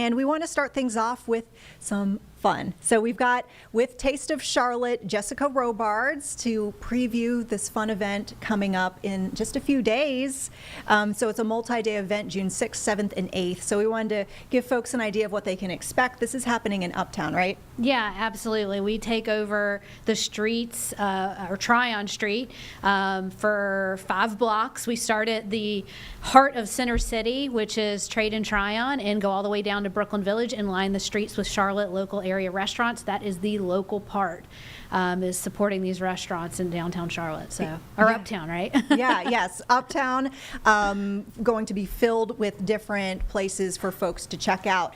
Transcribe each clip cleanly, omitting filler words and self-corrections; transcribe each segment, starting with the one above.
And we want to start things off with some fun. So we've got, with Taste of Charlotte, Jessica Robards to preview this fun event coming up in just a few days. So it's a multi-day event, June 6th, 7th, and 8th. So we wanted to give folks an idea of what they can expect. This is happening in Uptown, right? Yeah, absolutely. We take over the streets, or Tryon Street, for 5 blocks. We start at the heart of Center City, which is Trade and Tryon, and go all the way down to Brooklyn Village and line the streets with Charlotte local area restaurants. That is the local part, is supporting these restaurants in downtown Charlotte, or Uptown, right? Yes, Uptown, going to be filled with different places for folks to check out.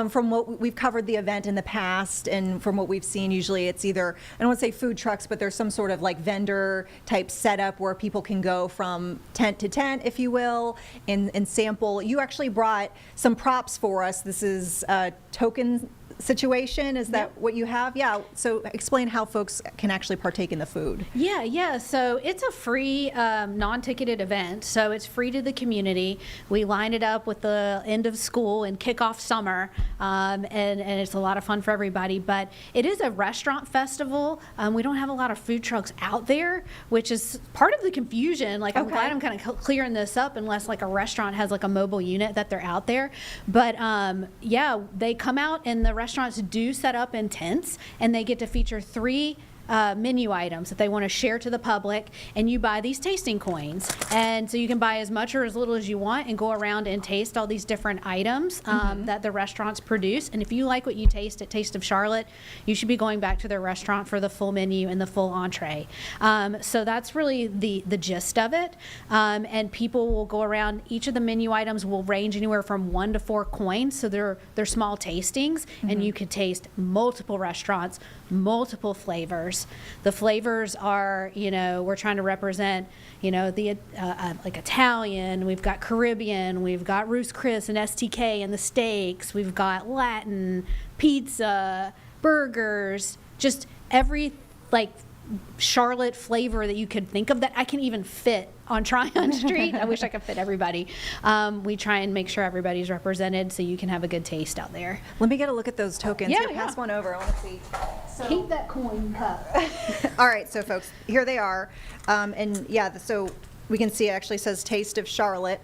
From what we've covered the event in the past, and from what we've seen, usually it's either, I don't want to say food trucks, but there's some sort of like vendor type setup where people can go from tent to tent, if you will, and sample. You actually brought some props for us. This is a token situation. Is that what you have? Yeah. So explain how folks can actually partake in the food. Yeah. So it's a free, non-ticketed event. So it's free to the community. We line it up with the end of school and kick off summer, and it's a lot of fun for everybody. But it is a restaurant festival. We don't have a lot of food trucks out there, which is part of the confusion. Like, I'm glad I'm kind of clearing this up, unless like a restaurant has like a mobile unit that they're out there. But yeah, they come out, and the restaurants do set up in tents, and they get to feature 3 menu items that they want to share to the public, and you buy these tasting coins, and so you can buy as much or as little as you want and go around and taste all these different items that the restaurants produce. And if you like what you taste at Taste of Charlotte, you should be going back to their restaurant for the full menu and the full entree. So that's really the gist of it, and people will go around. Each of the menu items will range anywhere from 1 to 4 coins, so they're small tastings, and you can taste multiple restaurants, multiple flavors. The flavors are, we're trying to represent, the like Italian, we've got Caribbean, we've got Ruth's Chris and STK and the steaks, we've got Latin, pizza, burgers, just every like Charlotte flavor that you could think of that I can even fit on Tryon Street. I wish I could fit everybody. We try and make sure everybody's represented so you can have a good taste out there. Let me get a look at those tokens. Yeah, Here, pass one over. I want to see. So, keep that coin cup. All right, so folks, here they are. And yeah, so we can see it actually says Taste of Charlotte.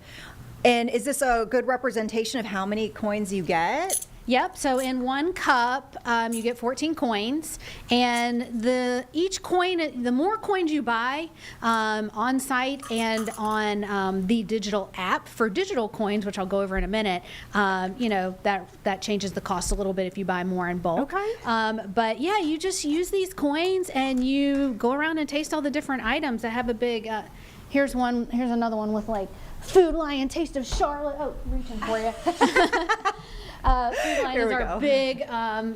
And is this a good representation of how many coins you get? Yep, so in 1 cup, you get 14 coins, and each coin, the more coins you buy on site and on the digital app for digital coins, which I'll go over in a minute, that changes the cost a little bit if you buy more in bulk. Okay. But yeah, you just use these coins and you go around and taste all the different items that have a big, here's another one with like Food Lion, Taste of Charlotte. Oh, reaching for you. Food Lion is our big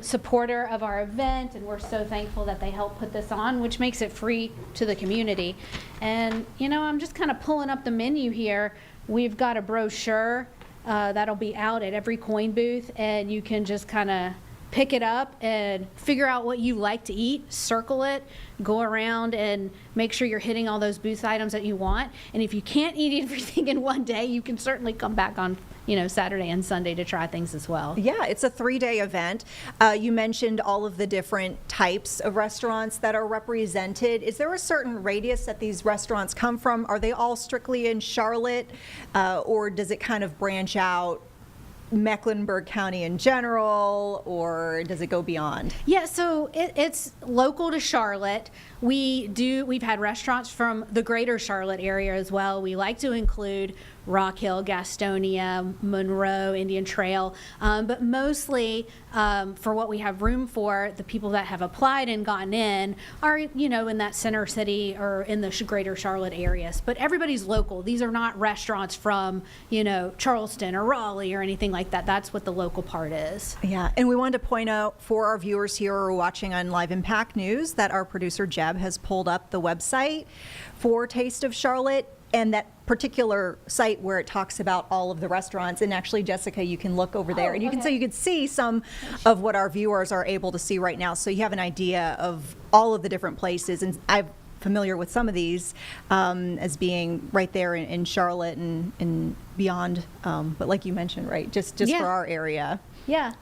supporter of our event, and we're so thankful that they help put this on, which makes it free to the community. And I'm just kind of pulling up the menu here. We've got a brochure that'll be out at every coin booth, and you can just kind of pick it up and figure out what you like to eat, circle it, go around and make sure you're hitting all those booth items that you want. And if you can't eat everything in one day, you can certainly come back on Saturday and Sunday to try things as well. Yeah, it's a 3-day event. You mentioned all of the different types of restaurants that are represented. Is there a certain radius that these restaurants come from? Are they all strictly in Charlotte, or does it kind of branch out Mecklenburg County in general, or does it go beyond? Yeah, so it's local to Charlotte. We've had restaurants from the greater Charlotte area as well. We like to include Rock Hill, Gastonia, Monroe, Indian Trail, but mostly for what we have room for, the people that have applied and gotten in are, in that Center City or in the greater Charlotte areas. But everybody's local. These are not restaurants from, Charleston or Raleigh or anything like that. That's what the local part is. Yeah, and we wanted to point out for our viewers here who are watching on Live Impact News that our producer Jeb has pulled up the website for Taste of Charlotte, and that particular site where it talks about all of the restaurants. And actually, Jessica, you can look over there, and you can see some of what our viewers are able to see right now, so you have an idea of all of the different places. And I've familiar with some of these as being right there in Charlotte and beyond. But like you mentioned, right, just Yeah. for our area. Yeah.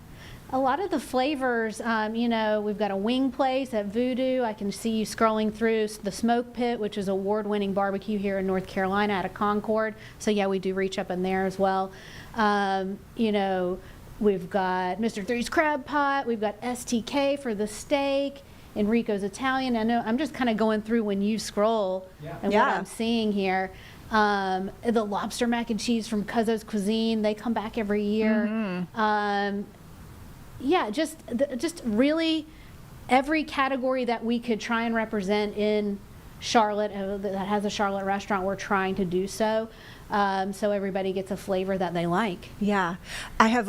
A lot of the flavors, we've got a wing place at Voodoo. I can see you scrolling through the Smoke Pit, which is award-winning barbecue here in North Carolina out of Concord. So yeah, we do reach up in there as well. We've got Mr. Three's Crab Pot. We've got STK for the steak. Enrico's Italian. I know I'm just kind of going through when you scroll and what I'm seeing here. The lobster mac and cheese from Cuzzo's Cuisine. They come back every year. Just really every category that we could try and represent in Charlotte that has a Charlotte restaurant, we're trying to do so, so everybody gets a flavor that they like. Yeah, I have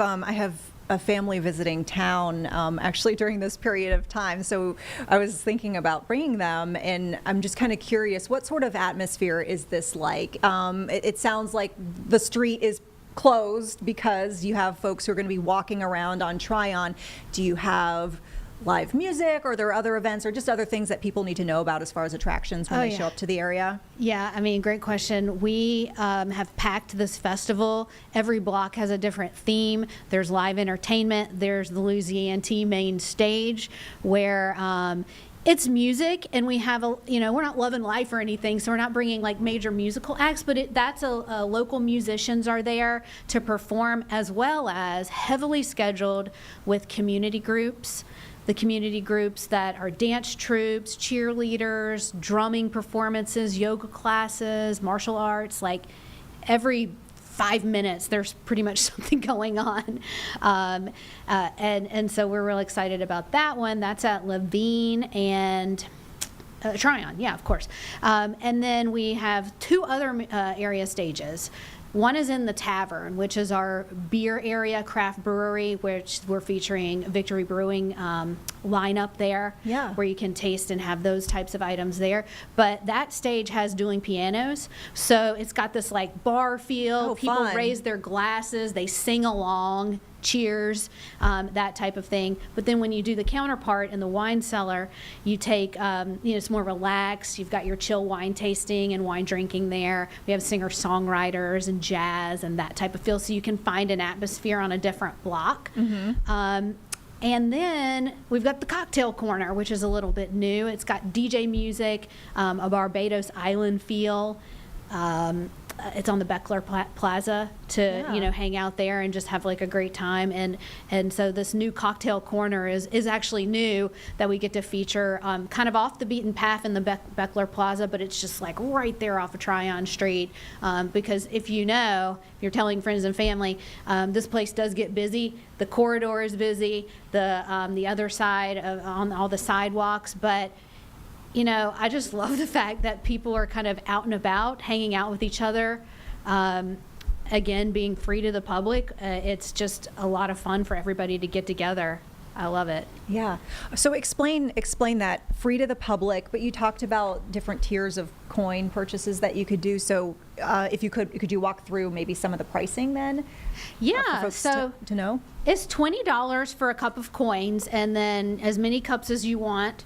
a family visiting town actually during this period of time, so I was thinking about bringing them, and I'm just kind of curious, what sort of atmosphere is this like? It sounds like the street is closed because you have folks who are going to be walking around on Tryon. Do you have live music, or are there other events or just other things that people need to know about as far as attractions when they show up to the area? Yeah, I mean, great question. We have packed this festival. Every block has a different theme. There's live entertainment. There's the Louisiana Tea main stage where it's music, and we have we're not Love and Life or anything, so we're not bringing like major musical acts, but that's local musicians are there to perform, as well as heavily scheduled with community groups. The community groups that are dance troupes, cheerleaders, drumming performances, yoga classes, martial arts, like every 5 minutes there's pretty much something going on, and so we're real excited about that one. That's at Levine and Tryon, yeah, of course. And then we have 2 other area stages. One is in the Tavern, which is our beer area, craft brewery, which we're featuring Victory Brewing lineup there, where you can taste and have those types of items there. But that stage has dueling pianos, so it's got this like bar feel. People fun. Raise their glasses, they sing along, cheers, that type of thing. But then when you do the counterpart in the wine cellar, you take, it's more relaxed. You've got your chill wine tasting and wine drinking there. We have singer-songwriters and jazz and that type of feel, so you can find an atmosphere on a different block. And then we've got the cocktail corner, which is a little bit new. It's got DJ music, a Barbados Island feel. It's on the Beckler Plaza to hang out there and just have like a great time, and so this new cocktail corner is actually new, that we get to feature kind of off the beaten path in the Beckler Plaza, but it's just like right there off of Tryon Street, because if you're telling friends and family, this place does get busy. The corridor is busy, the other side on all the sidewalks, but I just love the fact that people are kind of out and about, hanging out with each other. Again, being free to the public, it's just a lot of fun for everybody to get together. I love it. Yeah. So explain that, free to the public, but you talked about different tiers of coin purchases that you could do. So if you could you walk through maybe some of the pricing then? Yeah. For folks to know? It's $20 for a cup of coins, and then as many cups as you want.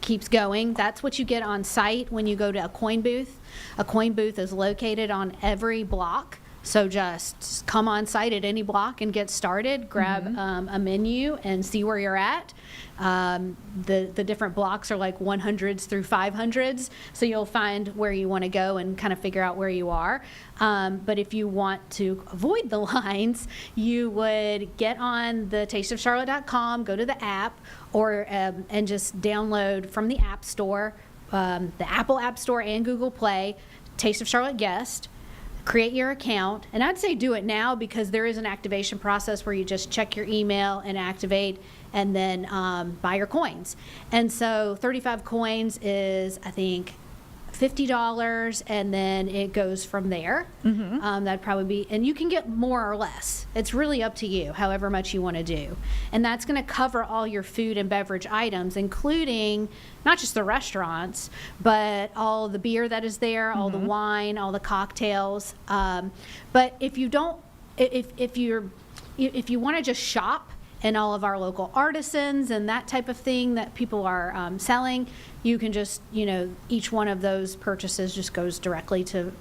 Keeps going. That's what you get on site when you go to a coin booth. A coin booth is located on every block. So just come on site at any block and get started, grab a menu and see where you're at. The different blocks are like 100s through 500s, so you'll find where you want to go and kind of figure out where you are. But if you want to avoid the lines, you would get on the tasteofcharlotte.com, go to the app, or and just download from the App Store, the Apple App Store and Google Play, Taste of Charlotte Guest. Create your account, and I'd say do it now, because there is an activation process where you just check your email and activate, and then buy your coins. And so 35 coins is, I think, $50, and then it goes from there. That'd probably be, and you can get more or less. It's really up to you, however much you want to do. And that's going to cover all your food and beverage items, including not just the restaurants, but all the beer that is there, all the wine, all the cocktails. But if you don't, if you want to just shop and all of our local artisans and that type of thing that people are selling, you can just, each one of those purchases just goes directly to,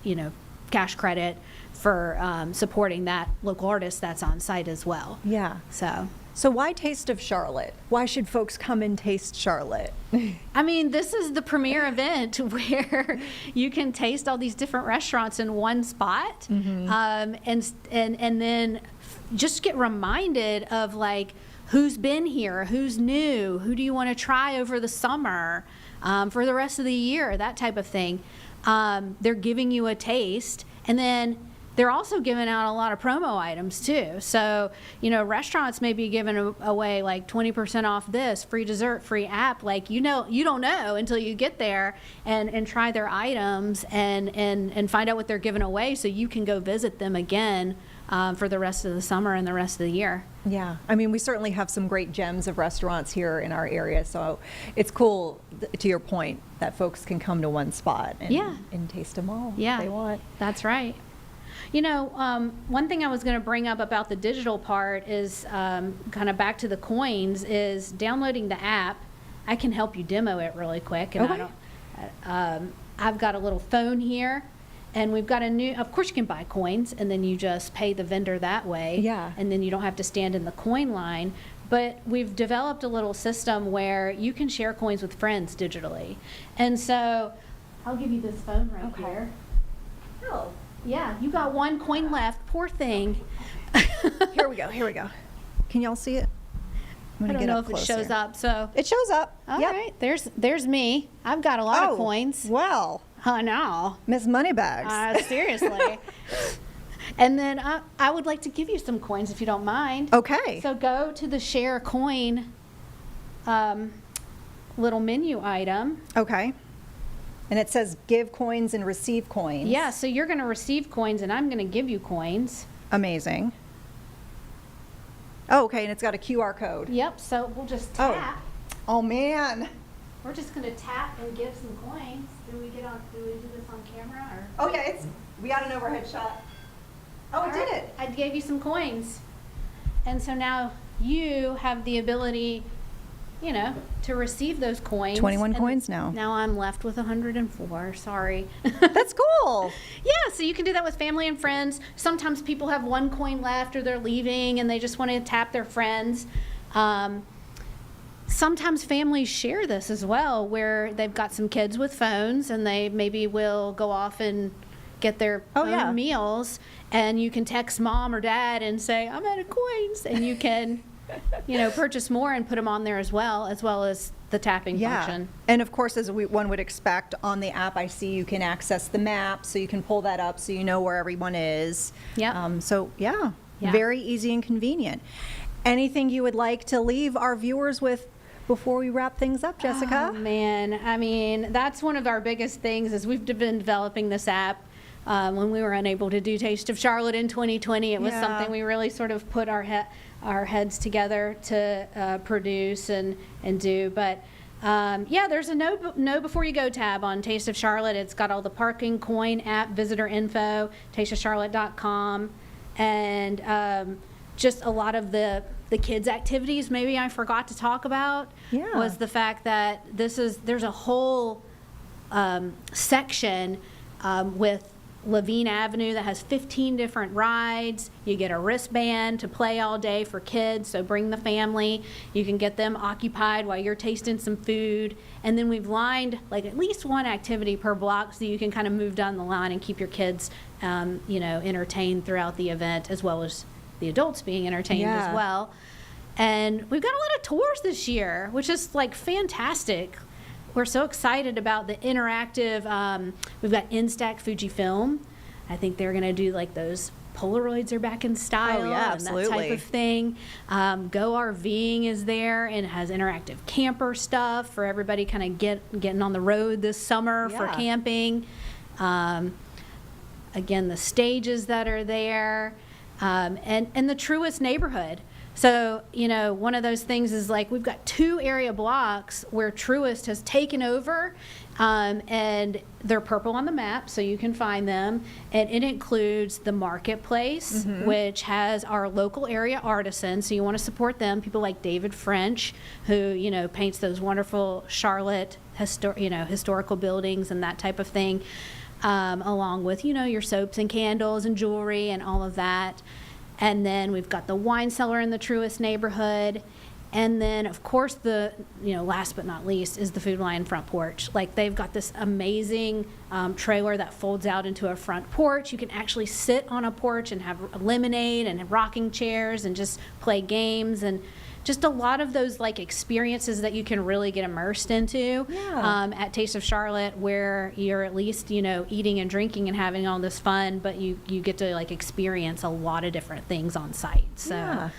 cash credit for supporting that local artist that's on site as well. Yeah. So why Taste of Charlotte? Why should folks come and taste Charlotte? I mean, this is the premier event where you can taste all these different restaurants in one spot, and then just get reminded of like who's been here, who's new, who do you want to try over the summer, for the rest of the year, that type of thing. They're giving you a taste, and then they're also giving out a lot of promo items too. So, restaurants may be giving away like 20% off this, free dessert, free app. Like, you don't know until you get there and try their items and find out what they're giving away, so you can go visit them again for the rest of the summer and the rest of the year. Yeah, I mean, we certainly have some great gems of restaurants here in our area, so it's cool, to your point, that folks can come to one spot and taste them all if they want. That's right. One thing I was going to bring up about the digital part is kind of back to the coins, is downloading the app. I can help you demo it really quick. And I've got a little phone here, and we've got of course you can buy coins, and then you just pay the vendor that way. Yeah. And then you don't have to stand in the coin line. But we've developed a little system where you can share coins with friends digitally. And so I'll give you this phone right here. Oh. Yeah, you got one coin left. Poor thing. Here we go. Can y'all see it? I don't know if it shows up. So it shows up. All right. There's me. I've got a lot of coins. Well. I know. Miss Moneybags. Seriously. And then I would like to give you some coins if you don't mind. Okay. So go to the share a coin little menu item. Okay. And it says give coins and receive coins. Yeah, so you're going to receive coins, and I'm going to give you coins. Amazing. Oh, okay, and it's got a QR code. Yep, so we'll just tap. Oh man. We're just going to tap and give some coins. Do we do this on camera? Or? Oh yeah, we got an overhead shot. Oh, it did it. I gave you some coins. And so now you have the ability, to receive those coins. 21 coins now. Now I'm left with 104. Sorry. That's cool. Yeah, so you can do that with family and friends. Sometimes people have one coin left, or they're leaving and they just want to tap their friends. Sometimes families share this as well, where they've got some kids with phones and they maybe will go off and get their own meals, and you can text mom or dad and say, I'm out of coins, and you can purchase more and put them on there as well as the tapping function. And of course, as one would expect, on the app, I see you can access the map, so you can pull that up so you know where everyone is. Yeah. Very easy and convenient. Anything you would like to leave our viewers with before we wrap things up, Jessica? Oh, man. I mean, that's one of our biggest things is we've been developing this app. When we were unable to do Taste of Charlotte in 2020, it was something we really sort of put our heads together to produce and do. But there's a know before you go tab on Taste of Charlotte. It's got all the parking, coin, app, visitor info, tasteofcharlotte.com, and just a lot of the kids' activities maybe I forgot to talk about was the fact that there's a whole section with Levine Avenue that has 15 different rides. You get a wristband to play all day for kids, so bring the family. You can get them occupied while you're tasting some food. And then we've lined like at least one activity per block, so you can kind of move down the line and keep your kids entertained throughout the event, as well as the adults being entertained as well. And we've got a lot of tours this year, which is like fantastic. We're so excited about the interactive, we've got Instax Fujifilm. I think they're going to do like those Polaroids are back in style and that type of thing. Go RVing is there and has interactive camper stuff for everybody kind of getting on the road this summer for camping. Again, the stages that are there, and the Truist neighborhood. So, one of those things is like we've got 2 area blocks where Truist has taken over, and they're purple on the map, so you can find them. And it includes the marketplace, which has our local area artisans. So you want to support them. People like David French, who paints those wonderful Charlotte historical buildings and that type of thing, along with your soaps and candles and jewelry and all of that. And then we've got the wine cellar in the Truist neighborhood. And then, of course, the last but not least is the Food Lion front porch. Like, they've got this amazing trailer that folds out into a front porch. You can actually sit on a porch and have lemonade and rocking chairs and just play games, and just a lot of those like experiences that you can really get immersed into at Taste of Charlotte, where you're at least eating and drinking and having all this fun, but you get to like experience a lot of different things on site. So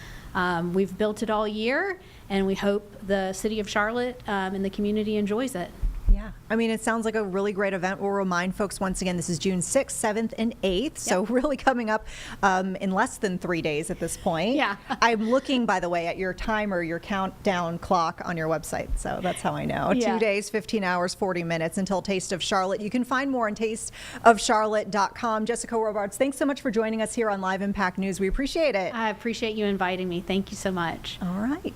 we've built it all year, and we hope the city of Charlotte and the community enjoys it. Yeah. I mean, it sounds like a really great event. We'll remind folks once again, this is June 6th, 7th, and 8th. So really coming up in less than 3 days at this point. Yeah. I'm looking, by the way, at your timer, your countdown clock on your website. So that's how I know. Yeah. 2 days, 15 hours, 40 minutes until Taste of Charlotte. You can find more on tasteofcharlotte.com. Jessica Robards, thanks so much for joining us here on Live Impact News. We appreciate it. I appreciate you inviting me. Thank you so much. All right.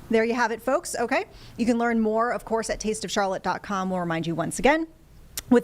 There you have it, folks. Okay. You can learn more, of course, at tasteofcharlotte.com. We'll remind you once again. With that